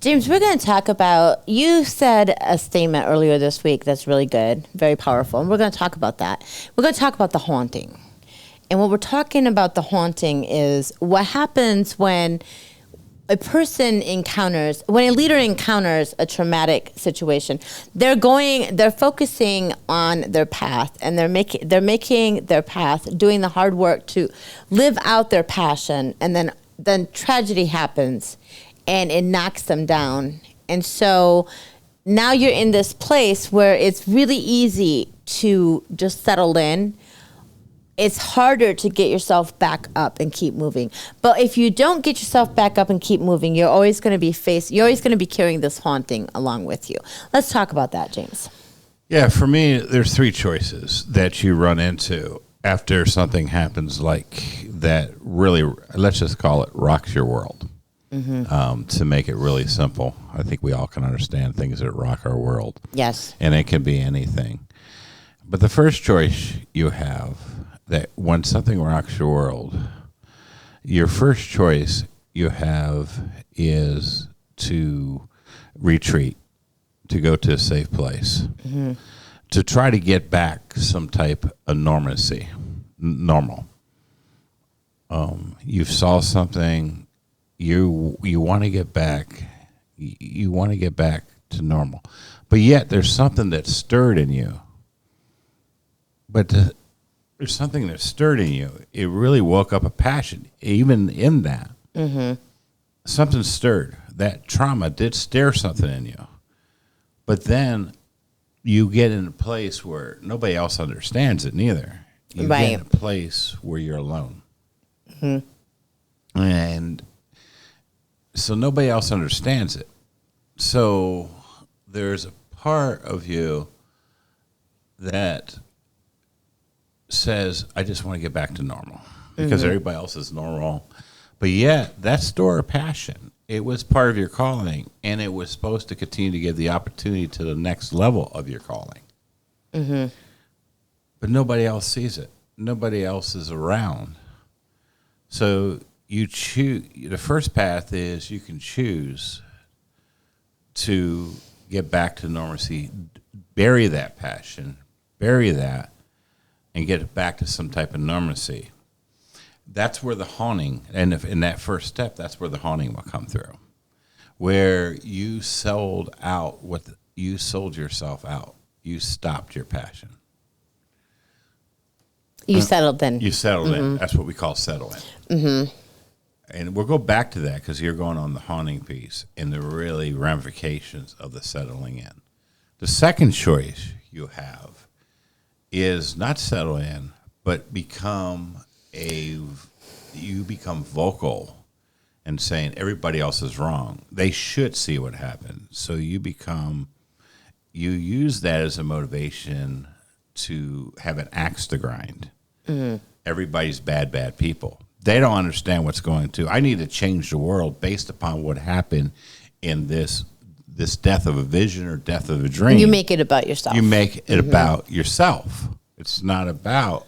James, we're going to talk about, you said a statement earlier this week that's really good, very powerful, and we're going to talk about that. We're going to talk about the haunting. And what we're talking about the haunting is what happens when a leader encounters a traumatic situation. They're focusing on their path, and they're making their path, doing the hard work to live out their passion, and then tragedy happens and it knocks them down. And so now you're in this place where it's really easy to just settle in. It's harder to get yourself back up and keep moving. But if you don't get yourself back up and keep moving, you're always going to be carrying this haunting along with you. Let's talk about that, James. Yeah, for me, there's three choices that you run into after something happens like that really, let's just call it, rocks your world. To make it really simple, I think we all can understand things that rock our world. Yes. And it can be anything. But the first choice you have, that when something rocks your world, your first choice you have is to retreat, to go to a safe place, to try to get back some type of normalcy, normal. You saw something, you want to get back, you want to get back to normal, but yet there's something that stirred in you. But there's something that stirred in you. It really woke up a passion, even in that. Something stirred. That trauma did stir something in you. But then you get in a place where nobody else understands it neither. You get in a place where you're alone. And so nobody else understands it. So there's a part of you that says, I just want to get back to normal because everybody else is normal. But yet, that store of passion, it was part of your calling, and it was supposed to continue to give the opportunity to the next level of your calling. But nobody else sees it. Nobody else is around. So you choose. The first path is you can choose to get back to normalcy, bury that passion, bury that, and get it back to some type of normalcy. That's where the haunting, and in that first step, that's where the haunting will come through, where you sold out you sold yourself out. You stopped your passion. You settled in. You settled in. That's what we call settle in. And we'll go back to that because you're going on the haunting piece and the really ramifications of the settling in. The second choice you have is not settle in, but become vocal and saying everybody else is wrong. They should see what happened. So you use that as a motivation to have an axe to grind. Everybody's bad people. They don't understand what's going to. I need to change the world based upon what happened in this death of a vision or death of a dream. You make it about yourself. You make it about yourself. It's not about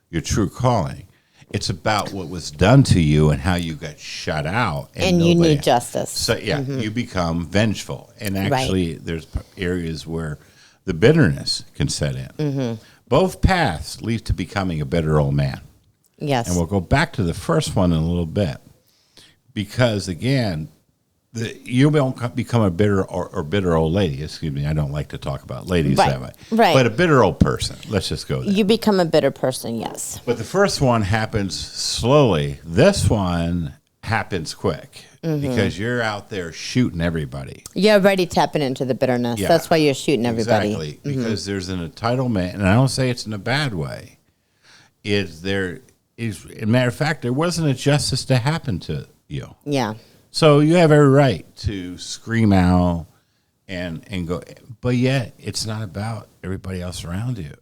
your true calling. It's about what was done to you and how you got shut out. And you need justice. So, you become vengeful. And actually, there's areas where the bitterness can set in. Both paths lead to becoming a bitter old man. Yes. And we'll go back to the first one in a little bit. Because, again, you won't become a bitter or bitter old lady. Excuse me, I don't like to talk about ladies that way. Right. But a bitter old person. Let's just go there. You become a bitter person, yes. But the first one happens slowly. This one happens quick because you're out there shooting everybody. You're already tapping into the bitterness. Yeah. That's why you're shooting everybody. Exactly. Because there's an entitlement, and I don't say it's in a bad way. As a matter of fact, there wasn't a justice to happen to you. Yeah. So you have every right to scream out and go, but yet it's not about everybody else around you.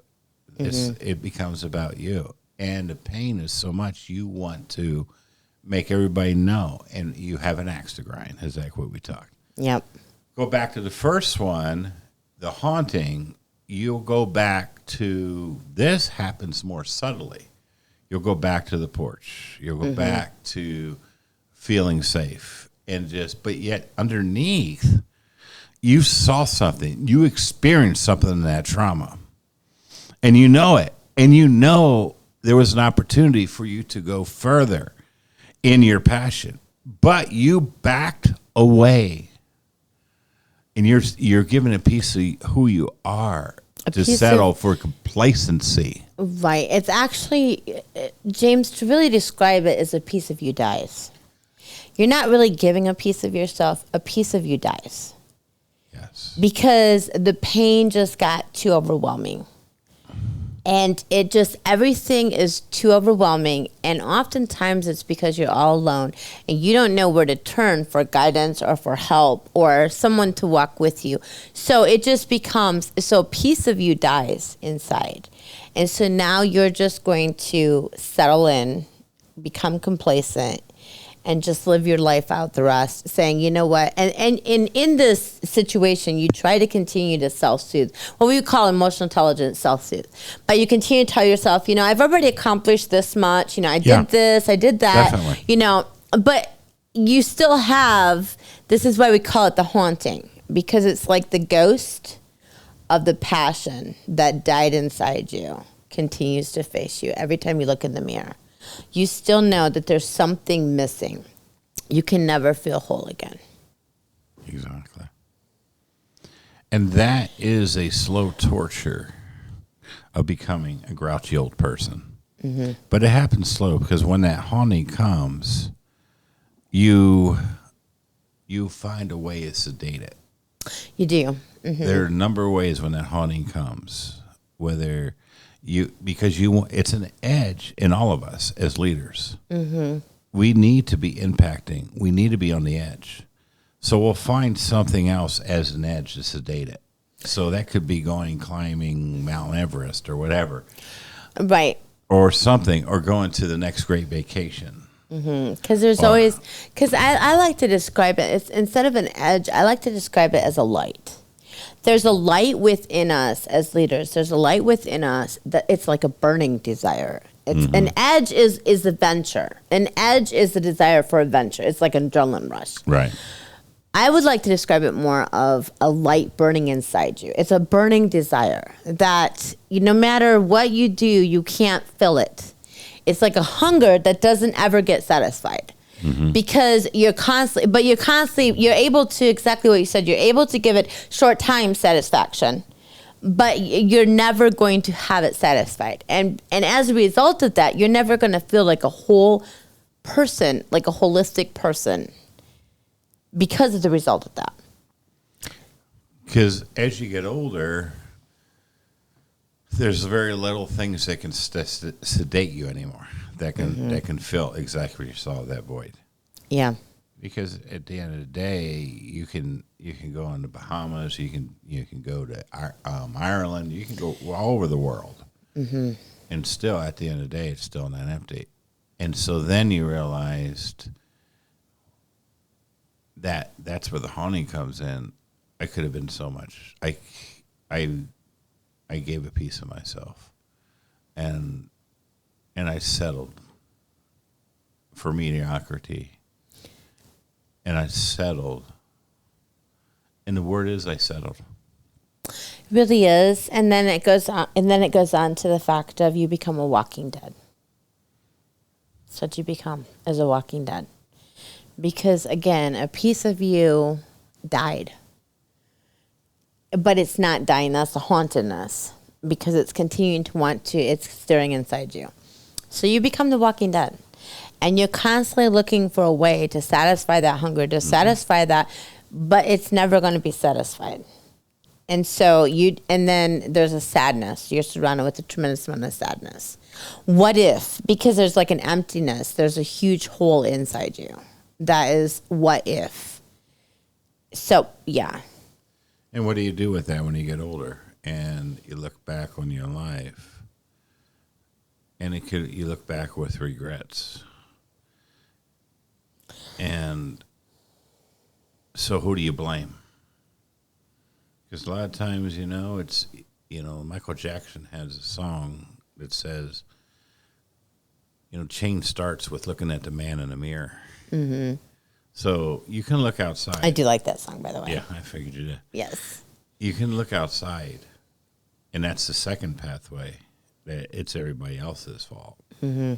It becomes about you. And the pain is so much you want to make everybody know, and you have an axe to grind. Is that what we talked? Yep. Go back to the first one, the haunting. You'll go back to, this happens more subtly. You'll go back to the porch. You'll go back to feeling safe. and just, but yet underneath, you saw something, you experienced something in that trauma, and you know it, and you know there was an opportunity for you to go further in your passion, but you backed away, and you're given a piece of who you are to settle for complacency. Right. It's actually, James, to really describe it, as a piece of you dies. You're not really giving a piece of yourself. A piece of you dies. Yes. Because the pain just got too overwhelming. And it just, everything is too overwhelming. And oftentimes it's because you're all alone and you don't know where to turn for guidance or for help or someone to walk with you. So it just becomes, so a piece of you dies inside. And so now you're just going to settle in, become complacent, and just live your life out the rest, saying, you know what, and in this situation, you try to continue to self-soothe, what we would call emotional intelligence self-soothe. But you continue to tell yourself, you know, I've already accomplished this much, you know, I did this, I did that, definitely. You know, but you still have, this is why we call it the haunting, because it's like the ghost of the passion that died inside you continues to face you every time you look in the mirror. You still know that there's something missing. You can never feel whole again. Exactly. And that is a slow torture of becoming a grouchy old person. Mm-hmm. But it happens slow because when that haunting comes, you find a way to sedate it. You do. Mm-hmm. There are a number of ways when that haunting comes, whether it's an edge in all of us as leaders. Mm-hmm. We need to be impacting. We need to be on the edge. So we'll find something else as an edge to sedate it. So that could be climbing Mount Everest or whatever. Right. Or something, or going to the next great vacation. Because there's always, because I like to describe it, it's, instead of an edge, I like to describe it as a light. There's a light within us as leaders. There's a light within us that it's like a burning desire. It's an edge is adventure. An edge is the desire for adventure. It's like an adrenaline rush. Right. I would like to describe it more of a light burning inside you. It's a burning desire that no matter what you do, you can't fill it. It's like a hunger that doesn't ever get satisfied. Because you're able to, exactly what you said, you're able to give it short time satisfaction, but you're never going to have it satisfied. And as a result of that, you're never going to feel like a whole person, like a holistic person, because of the result of that. Because as you get older, there's very little things that can sedate you anymore. That can fill exactly what you saw, that void. Yeah. Because at the end of the day, you can go in the Bahamas, you can go to Ireland, you can go all over the world, and still at the end of the day, it's still not empty. And so then you realized that's where the haunting comes in. I could have been so much. I gave a piece of myself, and I settled for mediocrity, and I settled. And the word is, I settled. It really is, and then it goes on, to the fact of you become a walking dead. That's what you become, as a walking dead, because again, a piece of you died. But it's not dying. That's the hauntedness, because it's continuing to it's stirring inside you. So you become the walking dead, and you're constantly looking for a way to satisfy that hunger, to satisfy that, but it's never going to be satisfied. And so and then there's a sadness. You're surrounded with a tremendous amount of sadness. What if? Because there's like an emptiness. There's a huge hole inside you. That is what if. So, yeah. And what do you do with that when you get older and you look back on your life, and you look back with regrets? And so who do you blame? Because a lot of times, it's, Michael Jackson has a song that says, change starts with looking at the man in the mirror. So you can look outside. I do like that song, by the way. Yeah, I figured you did. Yes. You can look outside, and that's the second pathway. That it's everybody else's fault. Mm-hmm.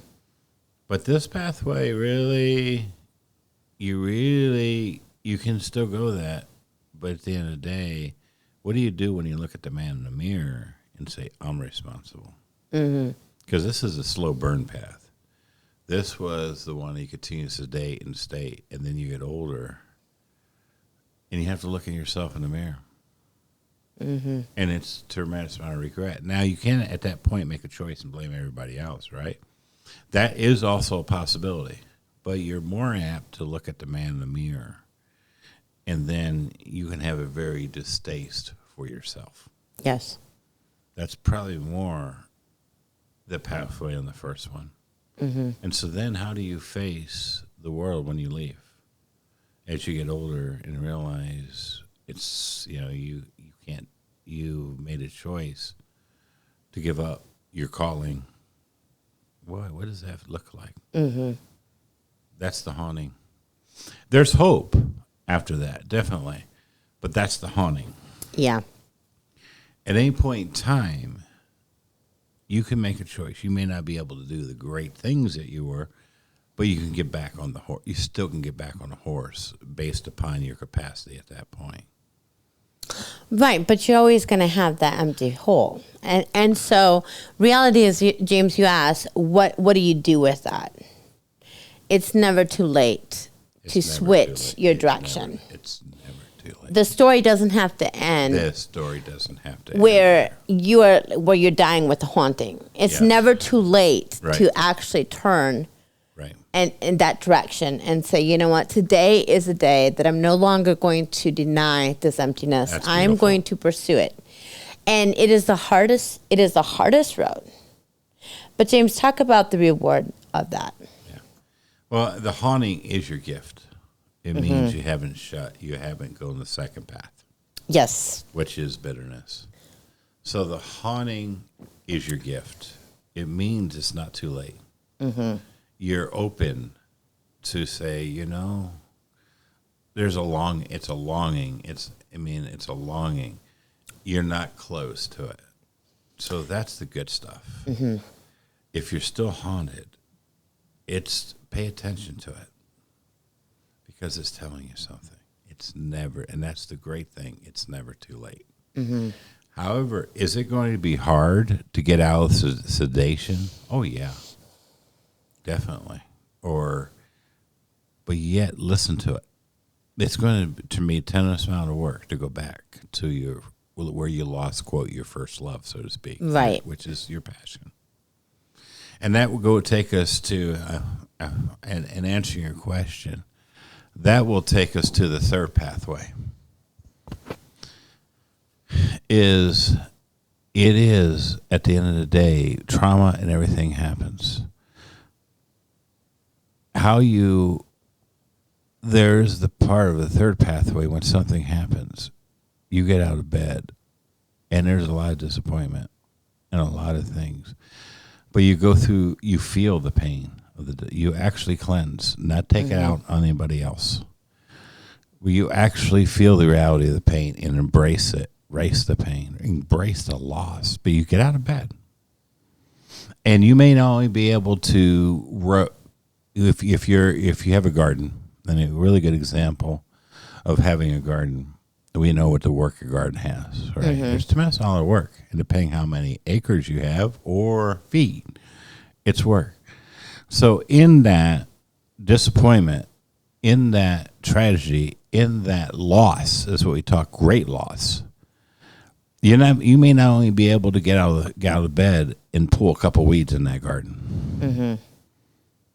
But this pathway, really, you can still go that. But at the end of the day, what do you do when you look at the man in the mirror and say, I'm responsible? Because this is a slow burn path. This was the one you continues to date and stay, and then you get older, and you have to look at yourself in the mirror. And it's a tremendous amount of regret. Now, you can, at that point, make a choice and blame everybody else, right? That is also a possibility. But you're more apt to look at the man in the mirror, and then you can have a very distaste for yourself. Yes. That's probably more the pathway on the first one. And so then how do you face the world when you leave? As you get older and realize it's, you can't, you made a choice to give up your calling. What does that look like? That's the haunting. There's hope after that, definitely. But that's the haunting. Yeah. At any point in time, you can make a choice. You may not be able to do the great things that you were, but you can get back on the horse. You still can get back on the horse based upon your capacity at that point. Right, but you're always going to have that empty hole. And so reality is, James, you asked, what do you do with that? It's never too late to switch your direction. It's never too late. The story doesn't have to end. The story doesn't have to end. Where you're dying with the haunting. It's never too late to actually turn in that direction and say, you know what, today is a day that I'm no longer going to deny this emptiness. I'm going to pursue it. And it is the hardest road. But James, talk about the reward of that. Yeah. Well, the haunting is your gift. It means you haven't gone the second path. Yes. Which is bitterness. So the haunting is your gift. It means it's not too late. You're open to say, it's a longing. It's a longing. You're not close to it. So that's the good stuff. If you're still haunted, pay attention to it because it's telling you something. It's never, and that's the great thing, it's never too late. However, is it going to be hard to get out of sedation? Oh, yeah. Definitely. But yet listen to it. It's going to be a tremendous amount of work to go back to where you lost, quote, your first love, so to speak. Right. Which is your passion. And that will take us to, and answering your question, that will take us to the third pathway. It is, at the end of the day, trauma and everything happens. There's the part of the third pathway when something happens, you get out of bed, and there's a lot of disappointment and a lot of things. But you go through, you feel the pain you actually cleanse, not take it out on anybody else. You actually feel the reality of the pain and embrace it, embrace the pain, embrace the loss, but you get out of bed. And you may not only be able to, if you have a garden, and a really good example of having a garden, we know what the work a garden has, right? There's a tremendous amount of work, and depending how many acres you have or feet, it's work. So in that disappointment, in that tragedy, in that loss, is what we talk, great loss. You may not only be able to get out of bed and pull a couple weeds in that garden,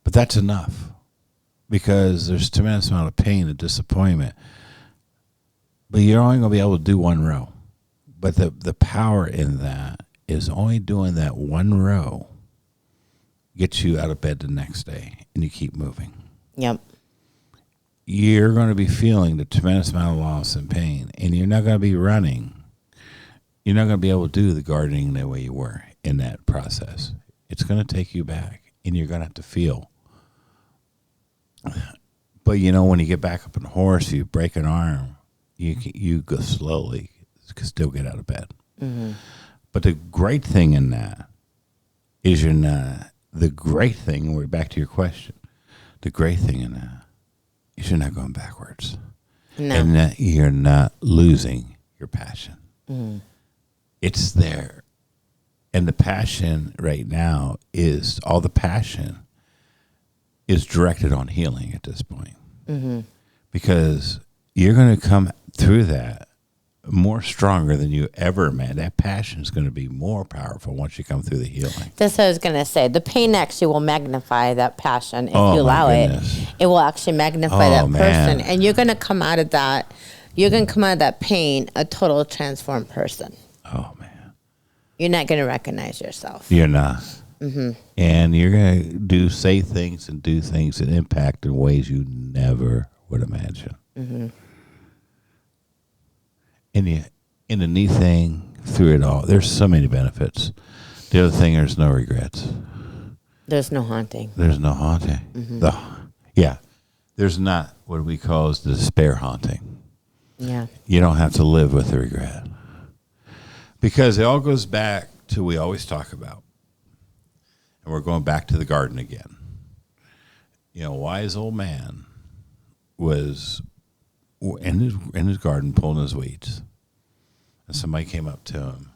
but that's enough, because there's a tremendous amount of pain and disappointment. But you're only going to be able to do one row. But the power in that is only doing that one row gets you out of bed the next day, and you keep moving. Yep. You're going to be feeling the tremendous amount of loss and pain, and you're not going to be running. You're not going to be able to do the gardening the way you were in that process. It's going to take you back, and you're going to have to feel. But when you get back up on a horse, you break an arm, you go slowly, you can still get out of bed. Mm-hmm. But the great thing in that is you're not. The great thing. We're back to your question. The great thing in that is you're not going backwards, and that you're not losing your passion. Mm. It's there, and the passion right now is all the passion is directed on healing at this point. Mm-hmm. Because you're going to come through that more stronger than you ever imagined. That passion is going to be more powerful once you come through the healing. That's what I was going to say. The pain actually will magnify that passion if you allow it. It will actually magnify that person. And you're going to come out of that. You're going to come out of that pain a total transformed person. Oh, man. You're not going to recognize yourself. You're not. Mm-hmm. And you're going to say things and do things that impact in ways you never would imagine. Mm-hmm. And the neat thing through it all, there's so many benefits. The other thing, there's no regrets. There's no haunting. There's no haunting. Mm-hmm. There's not what we call is the despair haunting. Yeah. You don't have to live with the regret. Because it all goes back to we always talk about. And we're going back to the garden again. Wise old man was in his garden pulling his weeds. And somebody came up to him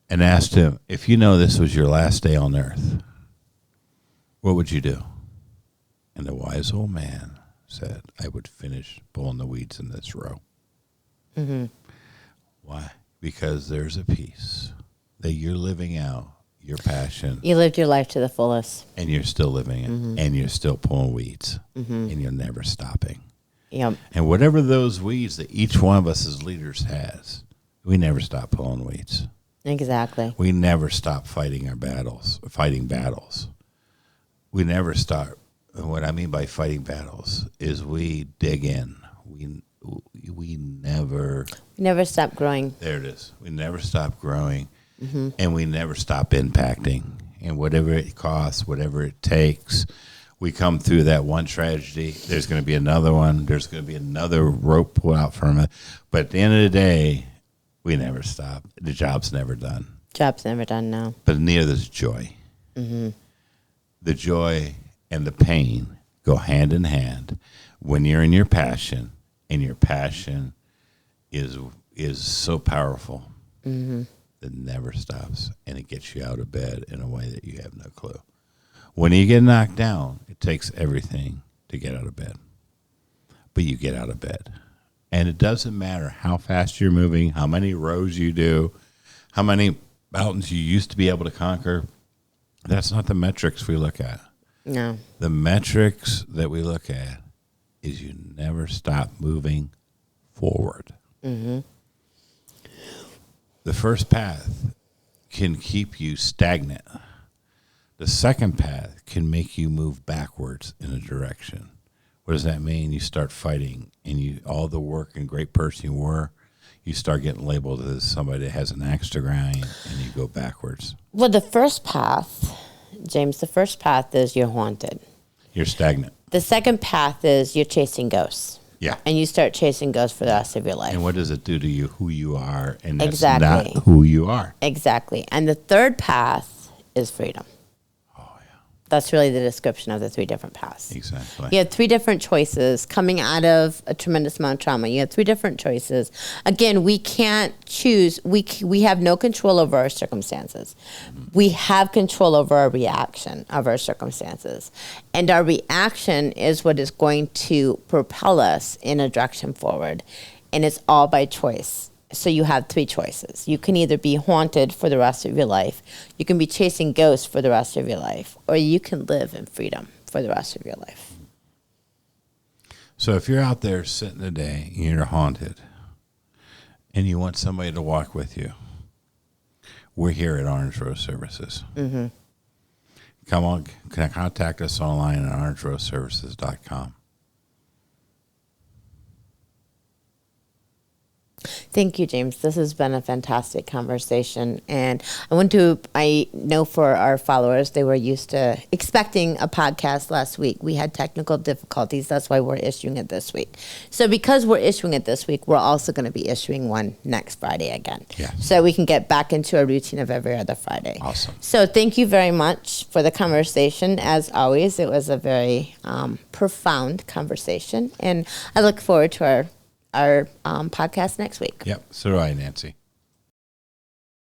and asked him, if this was your last day on earth, what would you do? And the wise old man said, I would finish pulling the weeds in this row. Mm-hmm. Why? Because there's a piece that you're living out, your passion. You lived your life to the fullest. And you're still living it. Mm-hmm. And you're still pulling weeds. Mm-hmm. And you're never stopping. Yep. And whatever those weeds that each one of us as leaders has, we never stop pulling weeds. Exactly. We never stop fighting battles. We never stop. What I mean by fighting battles is we dig in. We never stop growing. There it is. We never stop growing. Mm-hmm. And we never stop impacting. And whatever it costs, whatever it takes, we come through that one tragedy. There's going to be another one. There's going to be another rope pulled out from it. But at the end of the day, we never stop. The job's never done. Job's never done, no. But near there's joy. Mm-hmm. The joy and the pain go hand in hand when you're in your passion, and your passion is so powerful. Mm-hmm. That never stops, and it gets you out of bed in a way that you have no clue. When you get knocked down, it takes everything to get out of bed. But you get out of bed. And it doesn't matter how fast you're moving, how many rows you do, how many mountains you used to be able to conquer. That's not the metrics we look at. No. The metrics that we look at is you never stop moving forward. Mm-hmm. The first path can keep you stagnant. The second path can make you move backwards in a direction. What does that mean? You start fighting, and all the work and great person you were, you start getting labeled as somebody that has an axe to grind, and you go backwards. Well, the first path, James, is you're haunted. You're stagnant. The second path is you're chasing ghosts. Yeah. And you start chasing ghosts for the rest of your life. And what does it do to you, who you are? And that's exactly. not who you are. Exactly. And the third path is freedom. Oh, yeah. That's really the description of the three different paths. Exactly. You have three different choices coming out of a tremendous amount of trauma. You have three different choices. Again, we can't choose. We have no control over our circumstances. Mm-hmm. We have control over our reaction of our circumstances. And our reaction is what is going to propel us in a direction forward. And it's all by choice. So you have three choices. You can either be haunted for the rest of your life, you can be chasing ghosts for the rest of your life, or you can live in freedom for the rest of your life. So if you're out there sitting today and you're haunted and you want somebody to walk with you, we're here at Orange Rose Services. Mm-hmm. Come on, contact us online at orangeroseservices.com. Thank you, James. This has been a fantastic conversation. And I know for our followers, they were used to expecting a podcast last week. We had technical difficulties. That's why we're issuing it this week. So because we're issuing it this week, we're also going to be issuing one next Friday again. Yeah. So we can get back into a routine of every other Friday. Awesome. So thank you very much for the conversation. As always, it was a very profound conversation. And I look forward to our podcast next week. Yep. So do I, Nancy.